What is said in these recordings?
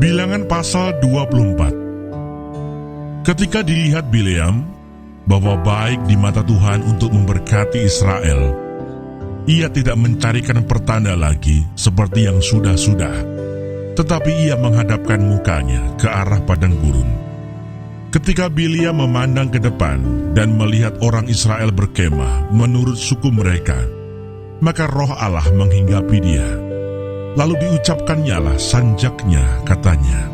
Bilangan pasal 24. Ketika dilihat Bileam bahwa baik di mata Tuhan untuk memberkati Israel, ia tidak mencarikan pertanda lagi seperti yang sudah-sudah, tetapi ia menghadapkan mukanya ke arah padang gurun. Ketika Bileam memandang ke depan dan melihat orang Israel berkemah menurut suku mereka, maka roh Allah menghinggapi dia. Lalu diucapkannyalah sanjaknya, katanya,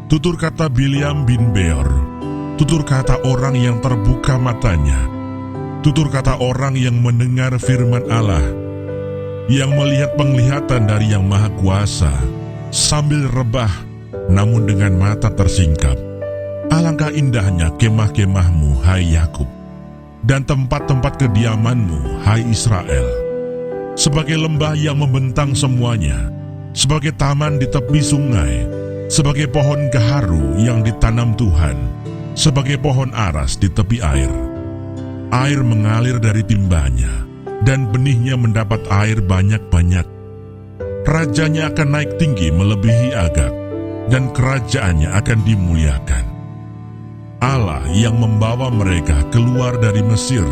tutur kata Bileam bin Beor, tutur kata orang yang terbuka matanya, tutur kata orang yang mendengar firman Allah, yang melihat penglihatan dari Yang Maha Kuasa, sambil rebah, namun dengan mata tersingkap. Alangkah indahnya kemah-kemahmu, hai Yakub, dan tempat-tempat kediamanmu, hai Israel. Sebagai lembah yang membentang semuanya, sebagai taman di tepi sungai, sebagai pohon gaharu yang ditanam Tuhan, sebagai pohon aras di tepi air. Air mengalir dari timbanya, dan benihnya mendapat air banyak-banyak. Rajanya akan naik tinggi melebihi Agag, dan kerajaannya akan dimuliakan. Allah yang membawa mereka keluar dari Mesir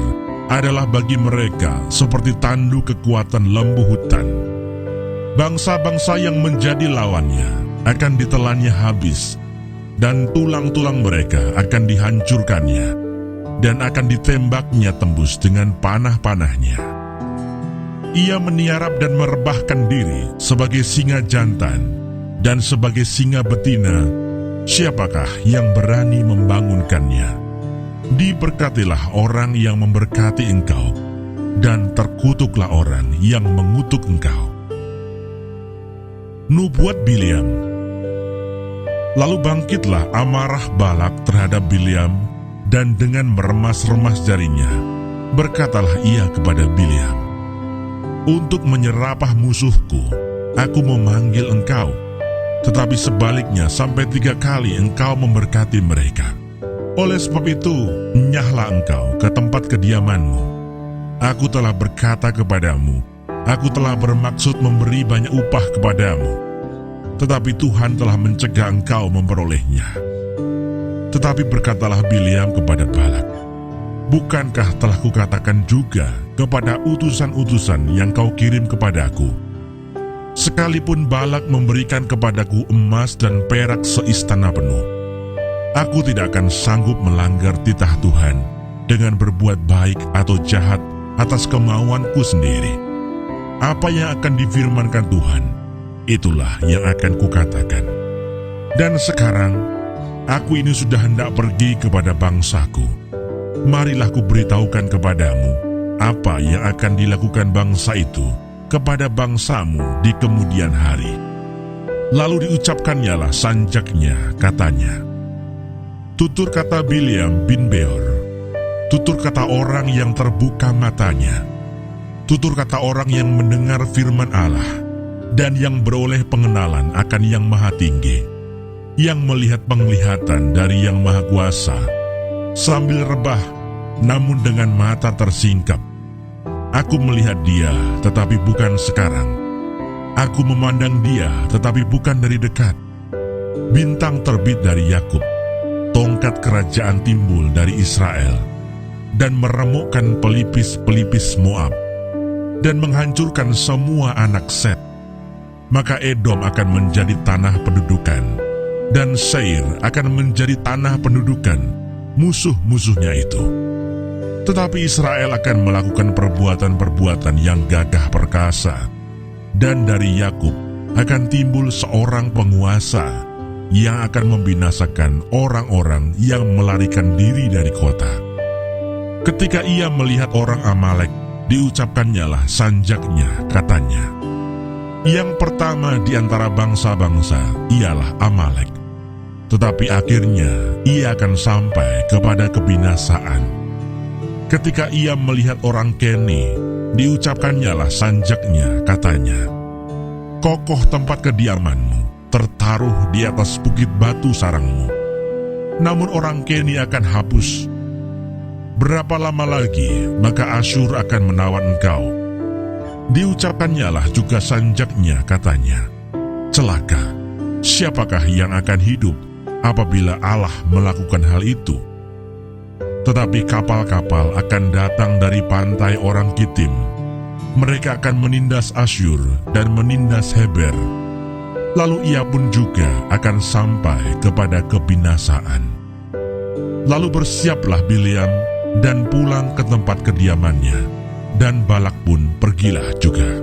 adalah bagi mereka seperti tandu kekuatan lembu hutan. Bangsa-bangsa yang menjadi lawannya akan ditelannya habis, dan tulang-tulang mereka akan dihancurkannya, dan akan ditembaknya tembus dengan panah-panahnya. Ia meniarap dan merebahkan diri sebagai singa jantan, dan sebagai singa betina, siapakah yang berani membangunkannya? Diberkatilah orang yang memberkati engkau, dan terkutuklah orang yang mengutuk engkau. Nubuat Bileam. Lalu bangkitlah amarah Balak terhadap Bileam, dan dengan meremas-remas jarinya, berkatalah ia kepada Bileam, untuk menyerapah musuhku, aku memanggil engkau, tetapi sebaliknya sampai 3 kali engkau memberkati mereka. Oleh sebab itu, nyahlah engkau ke tempat kediamanmu. Aku telah berkata kepadamu, aku telah bermaksud memberi banyak upah kepadamu, tetapi Tuhan telah mencegah engkau memperolehnya. Tetapi berkatalah Bileam kepada Balak, bukankah telah kukatakan juga kepada utusan-utusan yang kau kirim kepadaku, sekalipun Balak memberikan kepadaku emas dan perak seistana penuh, aku tidak akan sanggup melanggar titah Tuhan dengan berbuat baik atau jahat atas kemauanku sendiri. Apa yang akan difirmankan Tuhan, itulah yang akan kukatakan. Dan sekarang, aku ini sudah hendak pergi kepada bangsaku. Marilah kuberitahukan kepadamu apa yang akan dilakukan bangsa itu kepada bangsamu di kemudian hari. Lalu diucapkannyalah sanjaknya, katanya, tutur kata Bileam bin Beor, tutur kata orang yang terbuka matanya, tutur kata orang yang mendengar firman Allah, dan yang beroleh pengenalan akan Yang Maha Tinggi, yang melihat penglihatan dari Yang Maha Kuasa, sambil rebah, namun dengan mata tersingkap. Aku melihat dia, tetapi bukan sekarang. Aku memandang dia, tetapi bukan dari dekat. Bintang terbit dari Yakub, tongkat kerajaan timbul dari Israel, dan meremukkan pelipis-pelipis Moab, dan menghancurkan semua anak Set. Maka Edom akan menjadi tanah pendudukan, dan Seir akan menjadi tanah pendudukan musuh-musuhnya itu. Tetapi Israel akan melakukan perbuatan-perbuatan yang gagah perkasa, dan dari Yakub akan timbul seorang penguasa yang akan membinasakan orang-orang yang melarikan diri dari kota. Ketika ia melihat orang Amalek, diucapkannyalah sanjaknya, katanya, yang pertama di antara bangsa-bangsa ialah Amalek, tetapi akhirnya ia akan sampai kepada kebinasaan. Ketika ia melihat orang Keni, diucapkannyalah sanjaknya, katanya, kokoh tempat kediamanmu, tertaruh di atas bukit batu sarangmu. Namun orang Keni akan hapus. Berapa lama lagi, maka Asyur akan menawan engkau. Diucapkannyalah juga sanjaknya, katanya, celaka, siapakah yang akan hidup apabila Allah melakukan hal itu? Tetapi kapal-kapal akan datang dari pantai orang Kitim. Mereka akan menindas Asyur dan menindas Heber. Lalu ia pun juga akan sampai kepada kebinasaan. Lalu bersiaplah Bileam dan pulang ke tempat kediamannya, dan Balak pun pergilah juga.